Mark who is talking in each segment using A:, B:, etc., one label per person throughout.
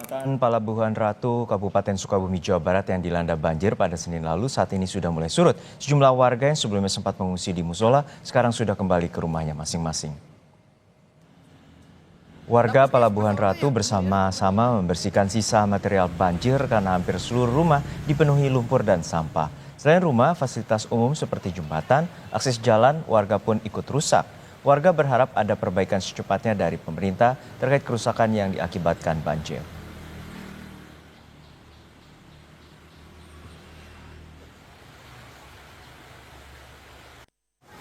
A: Kecamatan Palabuhan Ratu, Kabupaten Sukabumi, Jawa Barat yang dilanda banjir pada Senin lalu saat ini sudah mulai surut. Sejumlah warga yang sebelumnya sempat mengungsi di musola sekarang sudah kembali ke rumahnya masing-masing. Warga Palabuhan Ratu bersama-sama membersihkan sisa material banjir karena hampir seluruh rumah dipenuhi lumpur dan sampah. Selain rumah, fasilitas umum seperti jembatan, akses jalan, warga pun ikut rusak. Warga berharap ada perbaikan secepatnya dari pemerintah terkait kerusakan yang diakibatkan banjir.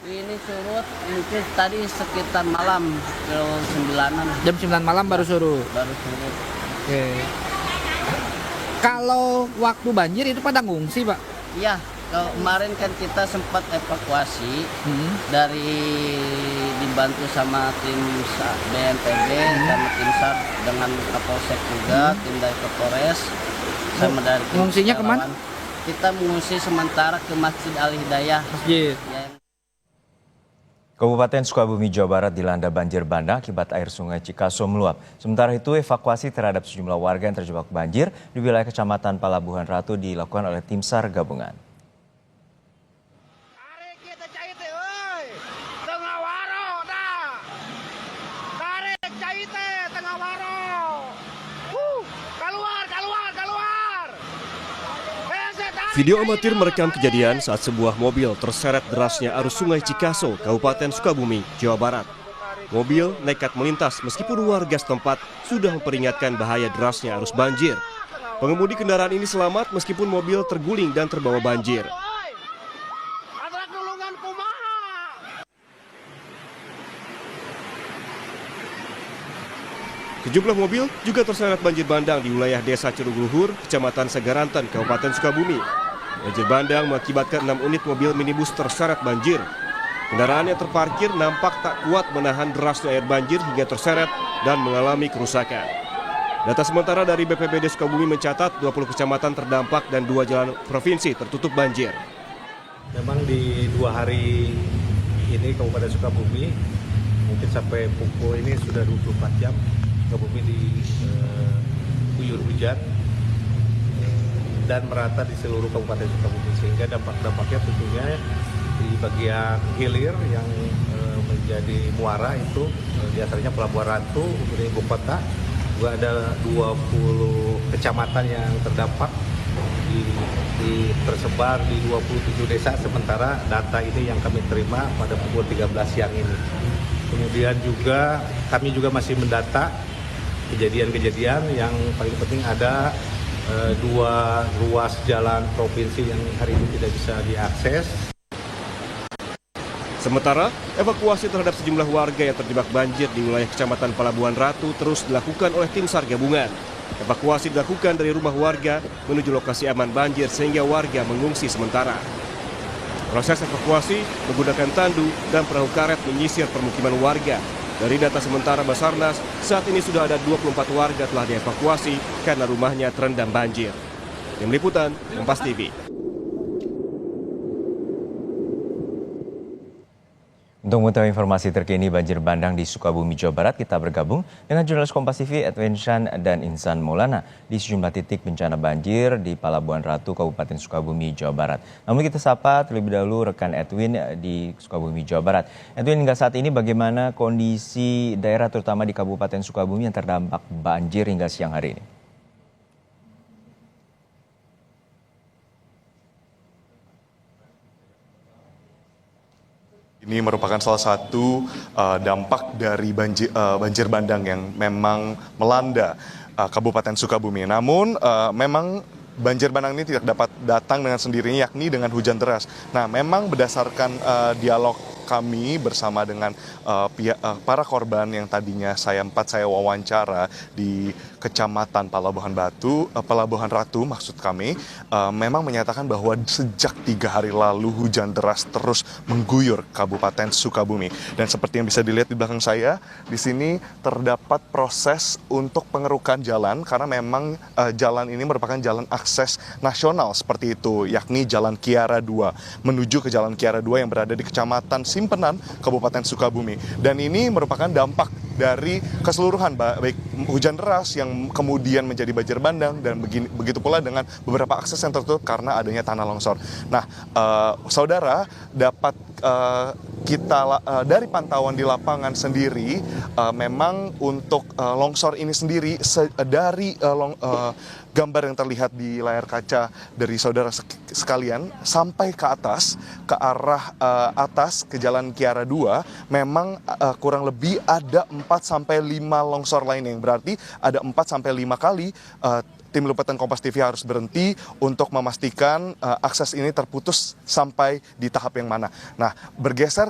B: Ini surut mungkin tadi sekitar malam jam 9-an.
C: Jam 9 malam baru surut.
B: Baru surut.
C: Oke. Kalau waktu banjir itu pada ngungsi, Pak?
B: Iya, kalau kemarin kan kita sempat evakuasi dari dibantu sama tim BNPB sama tim SAR dengan Kapolsek juga, tim dari Kapolres sama dari tim
C: Ngungsinya
B: relawan.
C: kemana?
B: Kita mengungsi sementara ke Masjid Al Hidayah.
C: Masjid.
A: Kabupaten Sukabumi, Jawa Barat dilanda banjir bandang akibat air sungai Cikaso meluap. Sementara itu, evakuasi terhadap sejumlah warga yang terjebak banjir di wilayah Kecamatan Palabuhan Ratu dilakukan oleh tim SAR gabungan.
D: Video amatir merekam kejadian saat sebuah mobil terseret derasnya arus sungai Cikaso, Kabupaten Sukabumi, Jawa Barat. Mobil nekat melintas meskipun warga setempat sudah memperingatkan bahaya derasnya arus banjir. Pengemudi kendaraan ini selamat meskipun mobil terguling dan terbawa banjir. Sejumlah mobil juga terseret banjir bandang di wilayah Desa Curugluhur, Kecamatan Segaranten, Kabupaten Sukabumi. Banjir bandang mengakibatkan 6 unit mobil minibus terseret banjir. Kendaraan yang terparkir nampak tak kuat menahan derasnya air banjir hingga terseret dan mengalami kerusakan. Data sementara dari BPBD Sukabumi mencatat 20 kecamatan terdampak dan 2 jalan provinsi tertutup banjir.
E: Memang di 2 hari ini Kabupaten Sukabumi mungkin sampai pukul ini sudah 24 jam Sukabumi diguyur hujan dan merata di seluruh Kabupaten Sukabumi, sehingga dampak-dampaknya tentunya di bagian hilir yang menjadi muara itu diantaranya Palabuhan Ratu, kemudian ibu kota, juga ada 20 kecamatan yang terdampak tersebar di 27 desa, sementara data ini yang kami terima pada pukul 13 siang ini. Kemudian juga kami juga masih mendata kejadian-kejadian yang paling penting ada 2 ruas jalan provinsi yang hari ini tidak bisa diakses.
D: Sementara, evakuasi terhadap sejumlah warga yang terjebak banjir di wilayah Kecamatan Palabuhan Ratu terus dilakukan oleh tim SAR gabungan. Evakuasi dilakukan dari rumah warga menuju lokasi aman banjir sehingga warga mengungsi sementara. Proses evakuasi menggunakan tandu dan perahu karet menyisir permukiman warga. Dari data sementara Basarnas, saat ini sudah ada 24 warga telah dievakuasi karena rumahnya terendam banjir. Tim Liputan, Kompas TV.
A: Untuk mengetahui informasi terkini banjir bandang di Sukabumi, Jawa Barat, kita bergabung dengan jurnalis Kompas TV Edwin Shan dan Insan Maulana di sejumlah titik bencana banjir di Palabuhan Ratu, Kabupaten Sukabumi, Jawa Barat. Namun kita sapa terlebih dahulu rekan Edwin di Sukabumi, Jawa Barat. Edwin, hingga saat ini bagaimana kondisi daerah terutama di Kabupaten Sukabumi yang terdampak banjir hingga siang hari ini?
F: Ini merupakan salah satu dampak dari banjir bandang yang memang melanda Kabupaten Sukabumi. Namun memang banjir bandang ini tidak dapat datang dengan sendirinya, yakni dengan hujan deras. Nah, memang berdasarkan dialog kami bersama dengan para korban yang tadinya saya wawancara di Kecamatan Palabuhan Ratu maksud kami, memang menyatakan bahwa sejak 3 hari lalu hujan deras terus mengguyur Kabupaten Sukabumi. Dan seperti yang bisa dilihat di belakang saya, di sini terdapat proses untuk pengerukan jalan karena memang jalan ini merupakan jalan akses nasional seperti itu, yakni Jalan Kiara 2 menuju ke Jalan Kiara 2 yang berada di Kecamatan Simpenan, Kabupaten Sukabumi. Dan ini merupakan dampak dari keseluruhan baik hujan deras yang kemudian menjadi banjir bandang dan begitu pula dengan beberapa akses yang tertutup karena adanya tanah longsor. Nah, saudara dapat dari pantauan di lapangan sendiri memang untuk longsor ini sendiri dari gambar yang terlihat di layar kaca dari saudara sekalian sampai ke atas ke arah atas ke Jalan Kiara 2 memang kurang lebih ada 4 sampai 5 longsor lainnya, yang berarti ada 4 sampai 5 kali tim liputan Kompas TV harus berhenti untuk memastikan akses ini terputus sampai di tahap yang mana. Nah, bergeser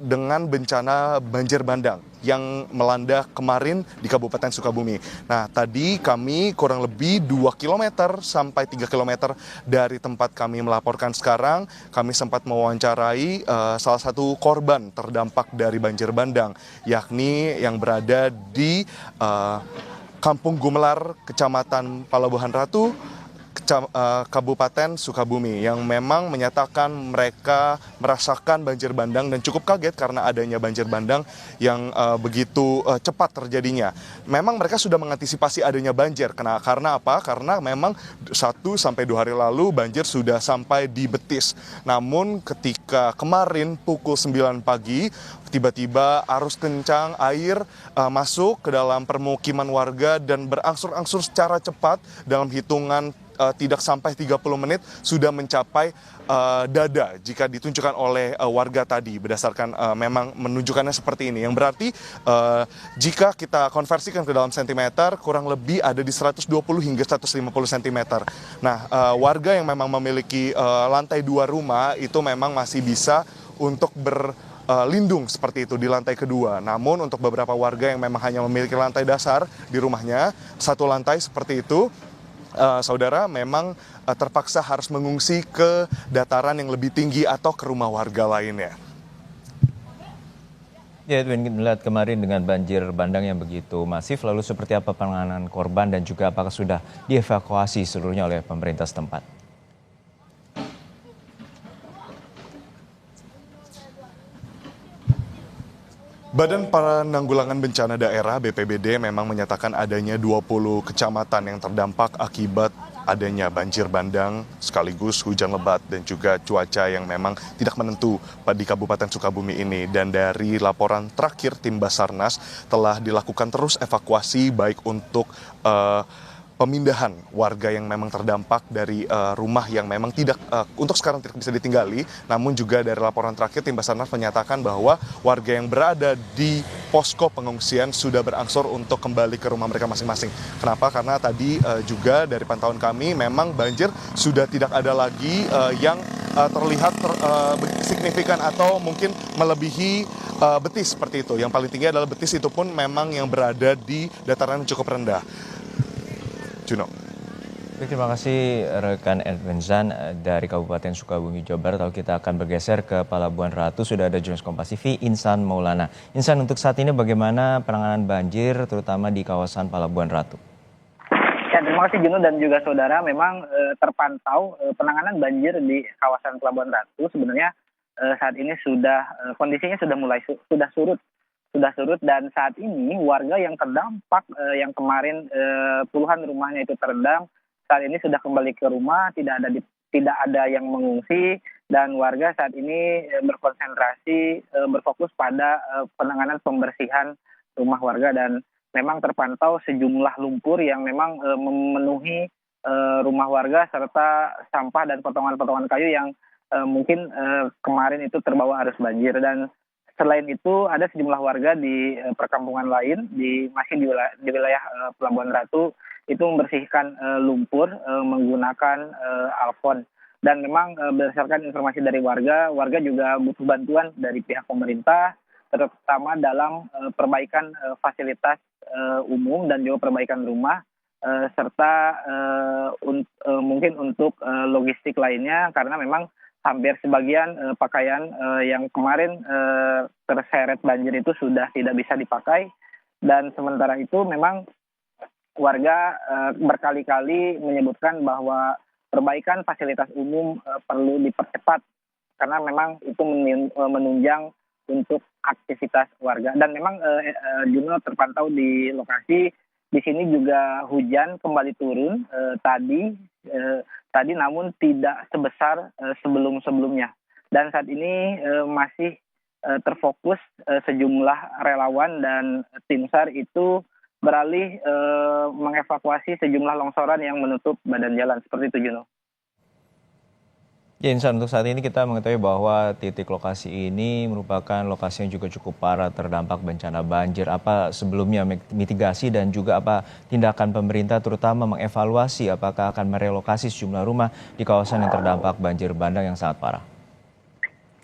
F: dengan bencana banjir bandang yang melanda kemarin di Kabupaten Sukabumi. Nah, tadi kami kurang lebih 2 km sampai 3 km dari tempat kami melaporkan sekarang, kami sempat mewawancarai salah satu korban terdampak dari banjir bandang, yakni yang berada di Kampung Gumelar, Kecamatan Palabuhan Ratu, Kabupaten Sukabumi, yang memang menyatakan mereka merasakan banjir bandang dan cukup kaget karena adanya banjir bandang yang begitu cepat terjadinya. Memang mereka sudah mengantisipasi adanya banjir. Karena apa? Karena memang 1 sampai 2 hari lalu banjir sudah sampai di betis. Namun ketika kemarin pukul 9 pagi, tiba-tiba arus kencang air masuk ke dalam permukiman warga dan berangsur-angsur secara cepat dalam hitungan tidak sampai 30 menit sudah mencapai dada jika ditunjukkan oleh warga tadi, berdasarkan memang menunjukkannya seperti ini, yang berarti jika kita konversikan ke dalam sentimeter kurang lebih ada di 120 hingga 150 cm. Nah, warga yang memang memiliki lantai 2 rumah itu memang masih bisa untuk lindung seperti itu di lantai kedua. Namun untuk beberapa warga yang memang hanya memiliki lantai dasar di rumahnya, 1 lantai seperti itu, saudara memang terpaksa harus mengungsi ke dataran yang lebih tinggi atau ke rumah warga lainnya.
A: Ya, Edwin, melihat kemarin dengan banjir bandang yang begitu masif, lalu seperti apa penanganan korban dan juga apakah sudah dievakuasi seluruhnya oleh pemerintah setempat?
F: Badan Penanggulangan Bencana Daerah BPBD memang menyatakan adanya 20 kecamatan yang terdampak akibat adanya banjir bandang sekaligus hujan lebat dan juga cuaca yang memang tidak menentu di Kabupaten Sukabumi ini. Dan dari laporan terakhir tim Basarnas telah dilakukan terus evakuasi baik untuk pemindahan warga yang memang terdampak dari rumah yang memang tidak untuk sekarang tidak bisa ditinggali, namun juga dari laporan terakhir tim Basarnas menyatakan bahwa warga yang berada di posko pengungsian sudah berangsur untuk kembali ke rumah mereka masing-masing. Kenapa? Karena tadi juga dari pantauan kami memang banjir sudah tidak ada lagi yang terlihat signifikan atau mungkin melebihi betis seperti itu. Yang paling tinggi adalah betis, itu pun memang yang berada di dataran yang cukup rendah. Juno.
A: Terima kasih rekan Edwin Zan dari Kabupaten Sukabumi, Jawa Barat. Lalu kita akan bergeser ke Palabuhan Ratu. Sudah ada jurnalis Kompas TV, Insan Maulana. Insan, untuk saat ini bagaimana penanganan banjir terutama di kawasan Palabuhan Ratu?
G: Ya, terima kasih Juno dan juga saudara. Memang terpantau penanganan banjir di kawasan Palabuhan Ratu sebenarnya saat ini kondisinya sudah surut dan saat ini warga yang terdampak yang kemarin puluhan rumahnya itu terendam saat ini sudah kembali ke rumah, tidak ada yang mengungsi, dan warga saat ini berkonsentrasi berfokus pada penanganan pembersihan rumah warga. Dan memang terpantau sejumlah lumpur yang memang memenuhi rumah warga serta sampah dan potongan-potongan kayu yang mungkin kemarin itu terbawa arus banjir. Dan selain itu ada sejumlah warga di perkampungan lain masih di wilayah Pelabuhan Ratu itu membersihkan lumpur menggunakan alfon. Dan memang berdasarkan informasi dari warga juga butuh bantuan dari pihak pemerintah, terutama dalam perbaikan fasilitas umum dan juga perbaikan rumah serta mungkin untuk logistik lainnya, karena memang hampir sebagian pakaian yang kemarin terseret banjir itu sudah tidak bisa dipakai. Dan sementara itu memang warga berkali-kali menyebutkan bahwa perbaikan fasilitas umum perlu dipercepat karena memang itu menunjang untuk aktivitas warga. Dan memang Juno terpantau di lokasi, di sini juga hujan kembali turun tadi namun tidak sebesar sebelum-sebelumnya. Dan saat ini masih terfokus sejumlah relawan dan tim SAR itu beralih mengevakuasi sejumlah longsoran yang menutup badan jalan. Seperti itu, Juno.
A: Ya Insan, untuk saat ini kita mengetahui bahwa titik lokasi ini merupakan lokasi yang juga cukup parah terdampak bencana banjir. Apa sebelumnya mitigasi dan juga apa tindakan pemerintah terutama mengevaluasi apakah akan merelokasi sejumlah rumah di kawasan yang terdampak banjir bandang yang sangat parah?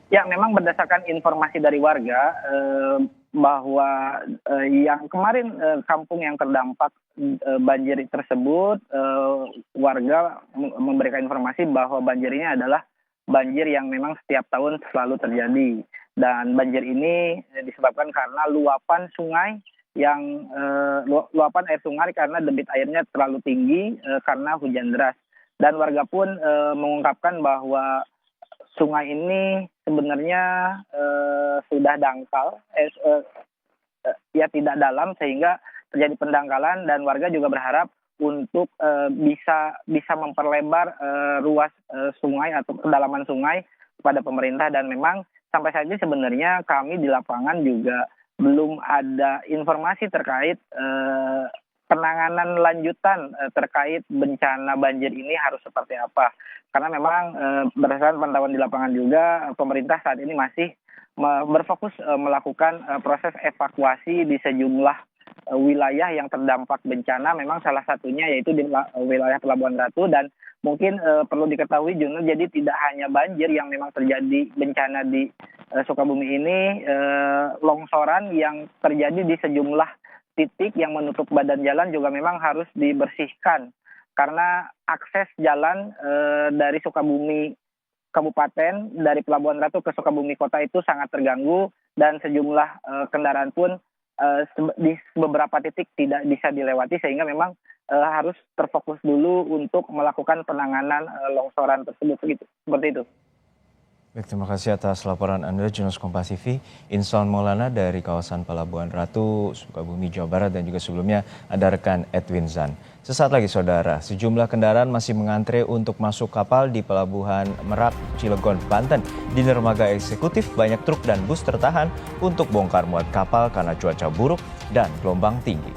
G: Ya, memang berdasarkan informasi dari warga bahwa yang kemarin kampung yang terdampak banjir tersebut, warga memberikan informasi bahwa banjir ini adalah banjir yang memang setiap tahun selalu terjadi. Dan banjir ini disebabkan karena luapan sungai luapan air sungai karena debit airnya terlalu tinggi karena hujan deras. Dan warga pun mengungkapkan bahwa sungai ini sebenarnya sudah dangkal, ya tidak dalam sehingga terjadi pendangkalan, dan warga juga berharap untuk bisa memperlebar ruas sungai atau kedalaman sungai kepada pemerintah. Dan memang sampai saat ini sebenarnya kami di lapangan juga belum ada informasi terkait penanganan lanjutan terkait bencana banjir ini harus seperti apa. Karena memang berdasarkan pantauan di lapangan juga, pemerintah saat ini masih berfokus melakukan proses evakuasi di sejumlah wilayah yang terdampak bencana. Memang salah satunya yaitu di wilayah Pelabuhan Ratu. Dan mungkin perlu diketahui Juno, jadi tidak hanya banjir yang memang terjadi bencana di Sukabumi ini, longsoran yang terjadi di sejumlah titik yang menutup badan jalan juga memang harus dibersihkan. Karena akses jalan dari Sukabumi Kabupaten, dari Pelabuhan Ratu ke Sukabumi Kota itu sangat terganggu, dan sejumlah kendaraan pun di beberapa titik tidak bisa dilewati, sehingga memang harus terfokus dulu untuk melakukan penanganan longsoran tersebut. Seperti itu.
A: Baik, terima kasih atas laporan Anda, jurnalis Kompas TV, Insan Maulana dari kawasan Pelabuhan Ratu, Sukabumi, Jawa Barat, dan juga sebelumnya ada rekan Edwin Zan. Sesaat lagi saudara, sejumlah kendaraan masih mengantre untuk masuk kapal di Pelabuhan Merak, Cilegon, Banten. Di dermaga eksekutif banyak truk dan bus tertahan untuk bongkar muat kapal karena cuaca buruk dan gelombang tinggi.